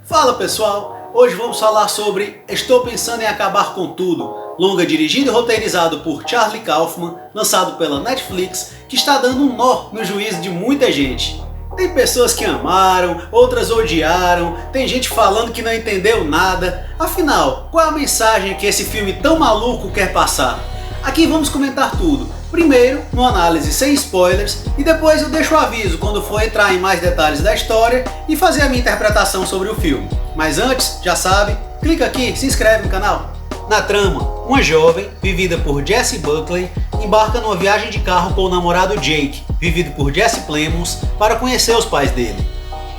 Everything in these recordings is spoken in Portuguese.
Fala pessoal, hoje vamos falar sobre Estou Pensando em Acabar com Tudo, longa dirigido e roteirizado por Charlie Kaufman, lançado pela Netflix, que está dando um nó no juízo de muita gente. Tem pessoas que amaram, outras odiaram, tem gente falando que não entendeu nada. Afinal, qual é a mensagem que esse filme tão maluco quer passar? Aqui vamos comentar tudo. Primeiro, uma análise sem spoilers, e depois eu deixo o aviso quando for entrar em mais detalhes da história e fazer a minha interpretação sobre o filme. Mas antes, já sabe, clica aqui, se inscreve no canal. Na trama, uma jovem, vivida por Jessie Buckley, embarca numa viagem de carro com o namorado Jake, vivido por Jesse Plemons, para conhecer os pais dele.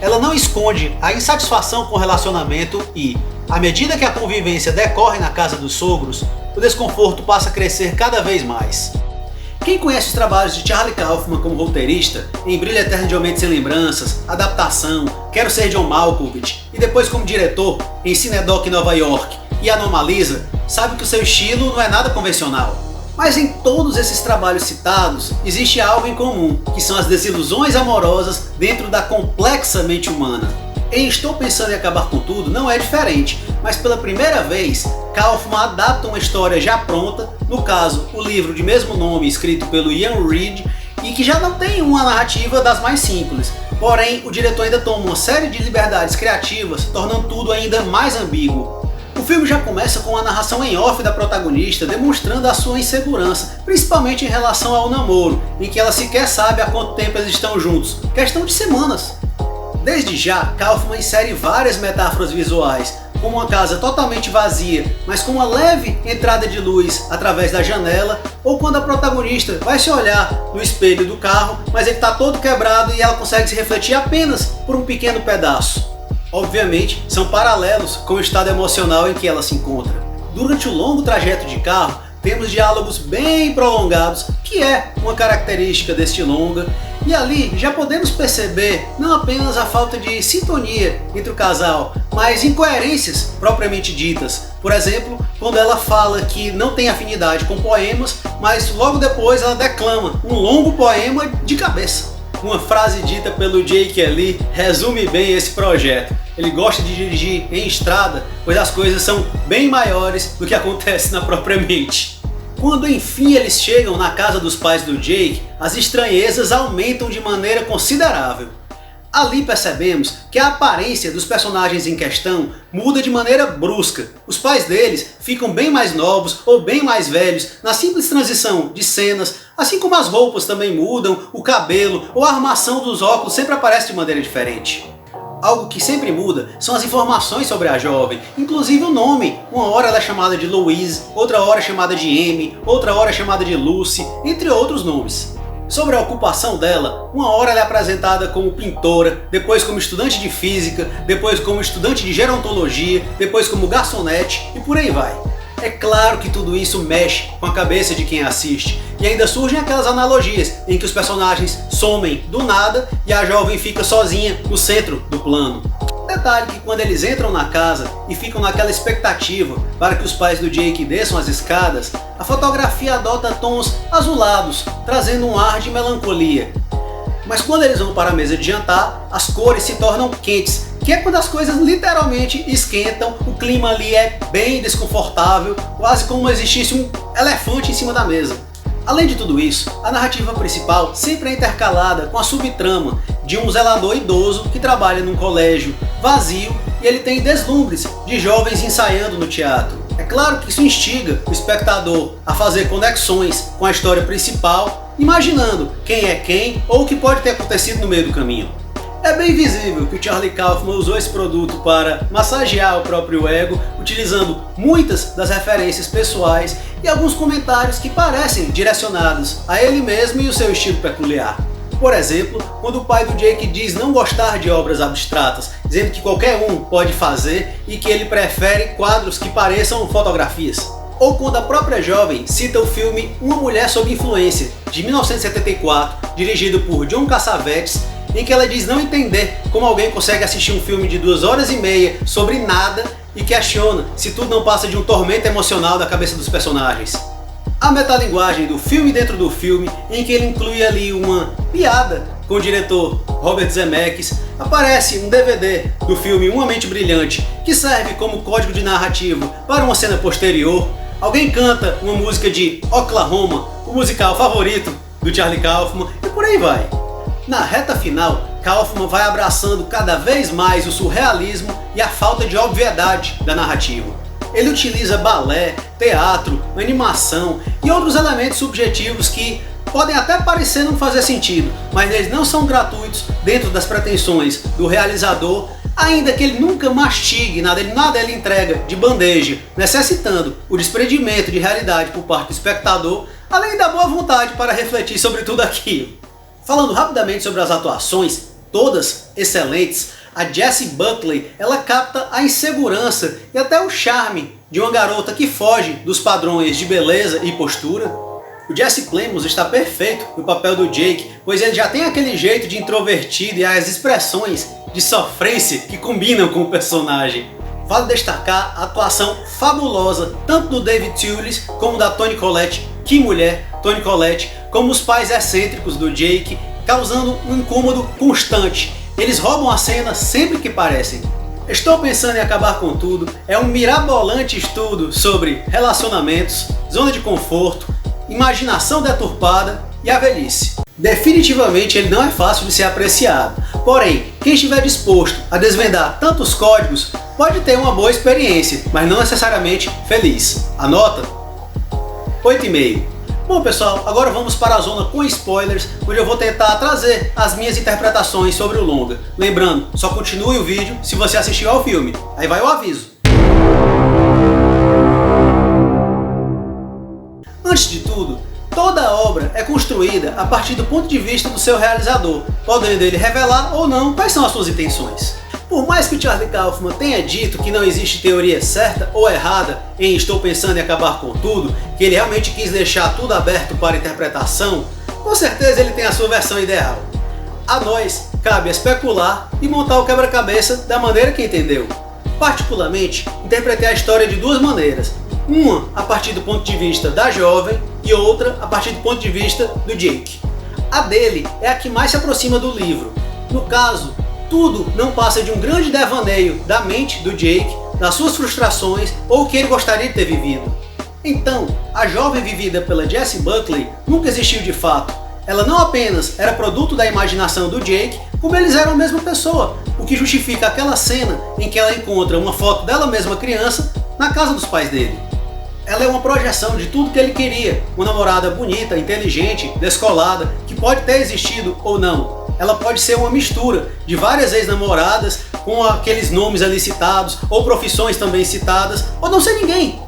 Ela não esconde a insatisfação com o relacionamento e, à medida que a convivência decorre na casa dos sogros, o desconforto passa a crescer cada vez mais. Quem conhece os trabalhos de Charlie Kaufman como roteirista, em Brilho Eterno de Uma Mente Sem Lembranças, Adaptação, Quero Ser John Malkovich, e depois como diretor em Cinedoc Nova York e Anomalisa, sabe que o seu estilo não é nada convencional. Mas em todos esses trabalhos citados, existe algo em comum, que são as desilusões amorosas dentro da complexa mente humana. Em Estou Pensando em Acabar com Tudo não é diferente, mas pela primeira vez, Kaufman adapta uma história já pronta, no caso, o livro de mesmo nome escrito pelo Ian Reid, e que já não tem uma narrativa das mais simples. Porém, o diretor ainda toma uma série de liberdades criativas, tornando tudo ainda mais ambíguo. O filme já começa com a narração em off da protagonista demonstrando a sua insegurança, principalmente em relação ao namoro, em que ela sequer sabe há quanto tempo eles estão juntos, questão de semanas. Desde já, Kaufman insere várias metáforas visuais, como uma casa totalmente vazia, mas com uma leve entrada de luz através da janela, ou quando a protagonista vai se olhar no espelho do carro, mas ele está todo quebrado e ela consegue se refletir apenas por um pequeno pedaço. Obviamente, são paralelos com o estado emocional em que ela se encontra. Durante o longo trajeto de carro, temos diálogos bem prolongados, que é uma característica deste longa, e ali já podemos perceber não apenas a falta de sintonia entre o casal, mas incoerências propriamente ditas. Por exemplo, quando ela fala que não tem afinidade com poemas, mas logo depois ela declama um longo poema de cabeça. Uma frase dita pelo Jake ali resume bem esse projeto. Ele gosta de dirigir em estrada, pois as coisas são bem maiores do que acontece na própria mente. Quando enfim eles chegam na casa dos pais do Jake, as estranhezas aumentam de maneira considerável. Ali percebemos que a aparência dos personagens em questão muda de maneira brusca. Os pais deles ficam bem mais novos ou bem mais velhos na simples transição de cenas, assim como as roupas também mudam, o cabelo ou a armação dos óculos sempre aparece de maneira diferente. Algo que sempre muda são as informações sobre a jovem, inclusive o nome. Uma hora ela é chamada de Louise, outra hora é chamada de Amy, outra hora é chamada de Lucy, entre outros nomes. Sobre a ocupação dela, uma hora ela é apresentada como pintora, depois como estudante de física, depois como estudante de gerontologia, depois como garçonete e por aí vai. É claro que tudo isso mexe com a cabeça de quem assiste, e ainda surgem aquelas analogias em que os personagens somem do nada e a jovem fica sozinha no centro do plano. Detalhe que quando eles entram na casa e ficam naquela expectativa para que os pais do Jake desçam as escadas, a fotografia adota tons azulados, trazendo um ar de melancolia. Mas quando eles vão para a mesa de jantar, as cores se tornam quentes, que é quando as coisas literalmente esquentam, o clima ali é bem desconfortável, quase como existisse um elefante em cima da mesa. Além de tudo isso, a narrativa principal sempre é intercalada com a subtrama de um zelador idoso que trabalha num colégio vazio e ele tem deslumbres de jovens ensaiando no teatro. É claro que isso instiga o espectador a fazer conexões com a história principal, imaginando quem é quem ou o que pode ter acontecido no meio do caminho. É bem visível que o Charlie Kaufman usou esse produto para massagear o próprio ego, utilizando muitas das referências pessoais e alguns comentários que parecem direcionados a ele mesmo e o seu estilo peculiar. Por exemplo, quando o pai do Jake diz não gostar de obras abstratas, dizendo que qualquer um pode fazer e que ele prefere quadros que pareçam fotografias. Ou quando a própria jovem cita o filme Uma Mulher Sob Influência, de 1974, dirigido por John Cassavetes, em que ela diz não entender como alguém consegue assistir um filme de 2 horas e meia sobre nada e questiona se tudo não passa de um tormento emocional da cabeça dos personagens. A metalinguagem do filme dentro do filme, em que ele inclui ali uma piada com o diretor Robert Zemeckis, aparece um DVD do filme Uma Mente Brilhante, que serve como código de narrativa para uma cena posterior. Alguém canta uma música de Oklahoma, o musical favorito do Charlie Kaufman, e por aí vai. Na reta final, Kaufman vai abraçando cada vez mais o surrealismo e a falta de obviedade da narrativa. Ele utiliza balé, teatro, animação e outros elementos subjetivos que podem até parecer não fazer sentido, mas eles não são gratuitos dentro das pretensões do realizador, ainda que ele nunca mastigue nada ele entrega de bandeja, necessitando o desprendimento de realidade por parte do espectador, além da boa vontade para refletir sobre tudo aquilo. Falando rapidamente sobre as atuações, todas excelentes, a Jessie Buckley, ela capta a insegurança e até o charme de uma garota que foge dos padrões de beleza e postura. O Jesse Plemons está perfeito no papel do Jake, pois ele já tem aquele jeito de introvertido e as expressões de sofrência que combinam com o personagem. Vale destacar a atuação fabulosa tanto do David Thewlis como da Toni Collette, que mulher, Toni Collette, como os pais excêntricos do Jake, causando um incômodo constante. Eles roubam a cena sempre que parecem. Estou Pensando em Acabar com Tudo é um mirabolante estudo sobre relacionamentos, zona de conforto, imaginação deturpada e a velhice. Definitivamente ele não é fácil de ser apreciado, porém, quem estiver disposto a desvendar tantos códigos pode ter uma boa experiência, mas não necessariamente feliz. A nota? 8,5. Bom pessoal, agora vamos para a zona com spoilers, onde eu vou tentar trazer as minhas interpretações sobre o longa. Lembrando, só continue o vídeo se você assistiu ao filme, aí vai o aviso. Antes de tudo, toda a obra é construída a partir do ponto de vista do seu realizador, podendo ele revelar ou não quais são as suas intenções. Por mais que o Charlie Kaufman tenha dito que não existe teoria certa ou errada em Estou Pensando em Acabar com Tudo, que ele realmente quis deixar tudo aberto para interpretação, com certeza ele tem a sua versão ideal. A nós cabe especular e montar o quebra-cabeça da maneira que entendeu. Particularmente, interpretei a história de duas maneiras. Uma a partir do ponto de vista da jovem e outra a partir do ponto de vista do Jake. A dele é a que mais se aproxima do livro. No caso, tudo não passa de um grande devaneio da mente do Jake, das suas frustrações ou o que ele gostaria de ter vivido. Então, a jovem vivida pela Jessie Buckley nunca existiu de fato. Ela não apenas era produto da imaginação do Jake, como eles eram a mesma pessoa, o que justifica aquela cena em que ela encontra uma foto dela mesma criança na casa dos pais dele. Ela é uma projeção de tudo que ele queria, uma namorada bonita, inteligente, descolada, que pode ter existido ou não. Ela pode ser uma mistura de várias ex-namoradas com aqueles nomes ali citados, ou profissões também citadas, ou não ser ninguém.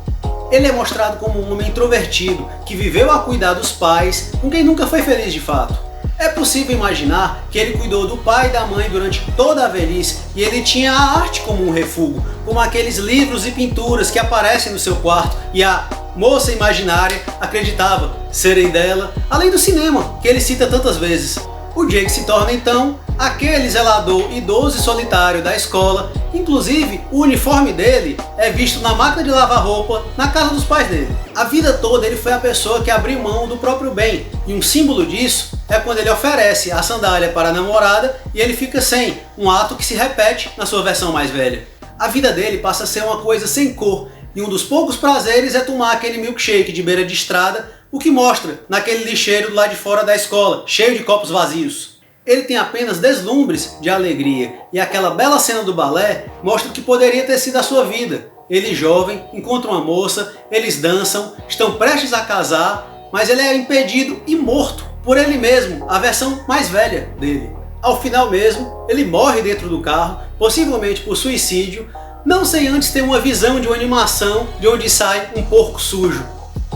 Ele é mostrado como um homem introvertido, que viveu a cuidar dos pais, com quem nunca foi feliz de fato. É possível imaginar que ele cuidou do pai e da mãe durante toda a velhice e ele tinha a arte como um refúgio, como aqueles livros e pinturas que aparecem no seu quarto e a moça imaginária acreditava serem dela, além do cinema, que ele cita tantas vezes. O Jake se torna então aquele zelador idoso e solitário da escola, inclusive o uniforme dele é visto na máquina de lavar roupa na casa dos pais dele. A vida toda ele foi a pessoa que abriu mão do próprio bem, e um símbolo disso é quando ele oferece a sandália para a namorada e ele fica sem, um ato que se repete na sua versão mais velha. A vida dele passa a ser uma coisa sem cor, e um dos poucos prazeres é tomar aquele milkshake de beira de estrada, o que mostra naquele lixeiro do lado de fora da escola, cheio de copos vazios. Ele tem apenas deslumbres de alegria, e aquela bela cena do balé mostra o que poderia ter sido a sua vida. Ele jovem, encontra uma moça, eles dançam, estão prestes a casar, mas ele é impedido e morto por ele mesmo, a versão mais velha dele. Ao final mesmo, ele morre dentro do carro, possivelmente por suicídio, não sem antes ter uma visão de uma animação de onde sai um porco sujo.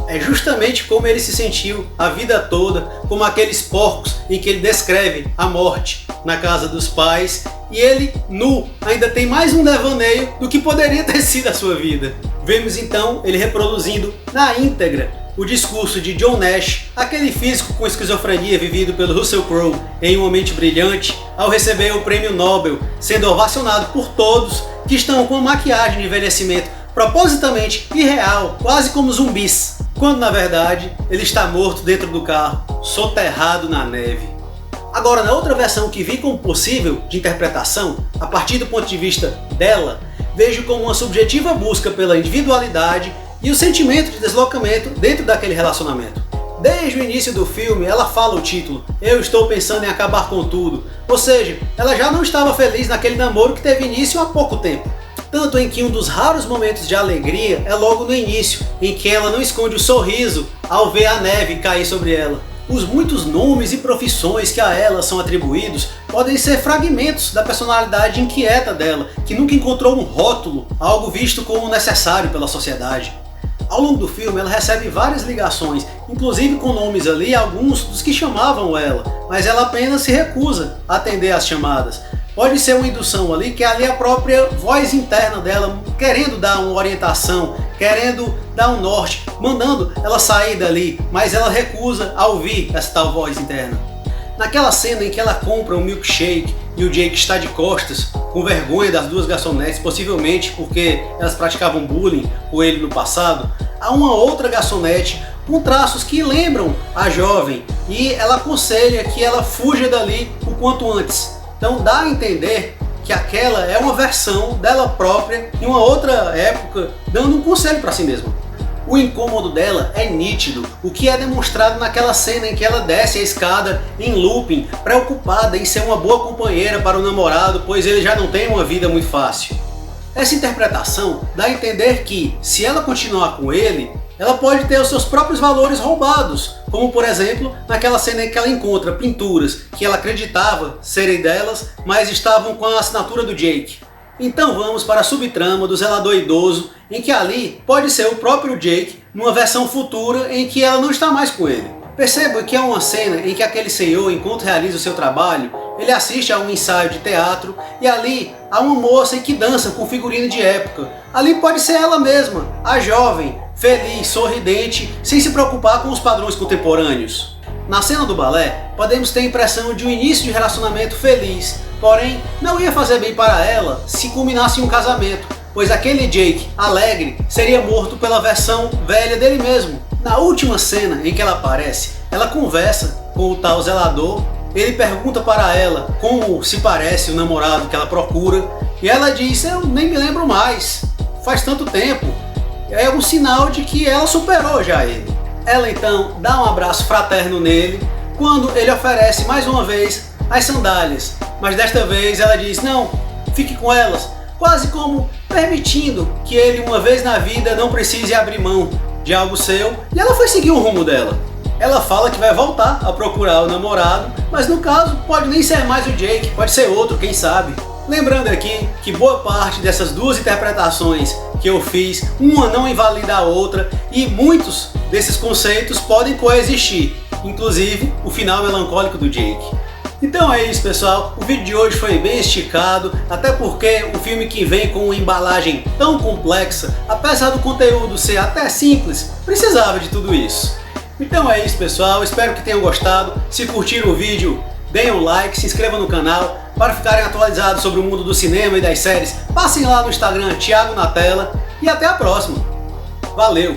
É justamente como ele se sentiu a vida toda, como aqueles porcos em que ele descreve a morte na casa dos pais, e ele, nu, ainda tem mais um devaneio do que poderia ter sido a sua vida. Vemos então ele reproduzindo na íntegra o discurso de John Nash, aquele físico com esquizofrenia vivido pelo Russell Crowe em Uma Mente Brilhante, ao receber o prêmio Nobel, sendo ovacionado por todos que estão com a maquiagem de envelhecimento propositalmente irreal, quase como zumbis, quando na verdade ele está morto dentro do carro, soterrado na neve. A Agora, na outra versão que vi como possível de interpretação, a partir do ponto de vista dela, vejo como uma subjetiva busca pela individualidade e o sentimento de deslocamento dentro daquele relacionamento. Desde o início do filme, ela fala o título, "Eu estou pensando em acabar com tudo", ou seja, ela já não estava feliz naquele namoro que teve início há pouco tempo. Tanto em que um dos raros momentos de alegria é logo no início, em que ela não esconde o sorriso ao ver a neve cair sobre ela. Os muitos nomes e profissões que a ela são atribuídos podem ser fragmentos da personalidade inquieta dela, que nunca encontrou um rótulo, algo visto como necessário pela sociedade. Ao longo do filme, ela recebe várias ligações, inclusive com nomes ali, alguns dos que chamavam ela, mas ela apenas se recusa a atender às chamadas. Pode ser uma indução ali, que é ali a própria voz interna dela, querendo dar uma orientação, querendo dar um norte, mandando ela sair dali, mas ela recusa a ouvir essa tal voz interna. Naquela cena em que ela compra um milkshake e o Jake está de costas, com vergonha das duas garçonetes, possivelmente porque elas praticavam bullying com ele no passado, há uma outra garçonete com traços que lembram a jovem e ela aconselha que ela fuja dali o quanto antes. Então dá a entender que aquela é uma versão dela própria em uma outra época, dando um conselho para si mesma. O incômodo dela é nítido, o que é demonstrado naquela cena em que ela desce a escada em looping, preocupada em ser uma boa companheira para o namorado, pois ele já não tem uma vida muito fácil. Essa interpretação dá a entender que, se ela continuar com ele, ela pode ter os seus próprios valores roubados, como por exemplo, naquela cena em que ela encontra pinturas que ela acreditava serem delas, mas estavam com a assinatura do Jake. Então vamos para a subtrama do zelador idoso, em que ali pode ser o próprio Jake, numa versão futura em que ela não está mais com ele. Perceba que é uma cena em que aquele senhor, enquanto realiza o seu trabalho, ele assiste a um ensaio de teatro e ali há uma moça em que dança com figurino de época. Ali pode ser ela mesma, a jovem, feliz, sorridente, sem se preocupar com os padrões contemporâneos. Na cena do balé, podemos ter a impressão de um início de relacionamento feliz, porém não ia fazer bem para ela se culminasse em um casamento, pois aquele Jake alegre seria morto pela versão velha dele mesmo. Na última cena em que ela aparece, ela conversa com o tal zelador, ele pergunta para ela como se parece o namorado que ela procura, e ela diz, "Eu nem me lembro mais, faz tanto tempo", é um sinal de que ela superou já ele. Ela então dá um abraço fraterno nele, quando ele oferece mais uma vez as sandálias, mas desta vez ela diz, "Não, fique com elas", quase como permitindo que ele uma vez na vida não precise abrir mão de algo seu, e ela foi seguir o rumo dela. Ela fala que vai voltar a procurar o namorado, mas no caso pode nem ser mais o Jake, pode ser outro, quem sabe. Lembrando aqui que boa parte dessas duas interpretações que eu fiz, uma não invalida a outra e muitos desses conceitos podem coexistir, inclusive o final melancólico do Jake. Então é isso, pessoal, o vídeo de hoje foi bem esticado, até porque um filme que vem com uma embalagem tão complexa, apesar do conteúdo ser até simples, precisava de tudo isso. Então é isso, pessoal, espero que tenham gostado. Se curtiram o vídeo, deem um like, se inscrevam no canal para ficarem atualizados sobre o mundo do cinema e das séries. Passem lá no Instagram, Thiago na Tela, e até a próxima. Valeu!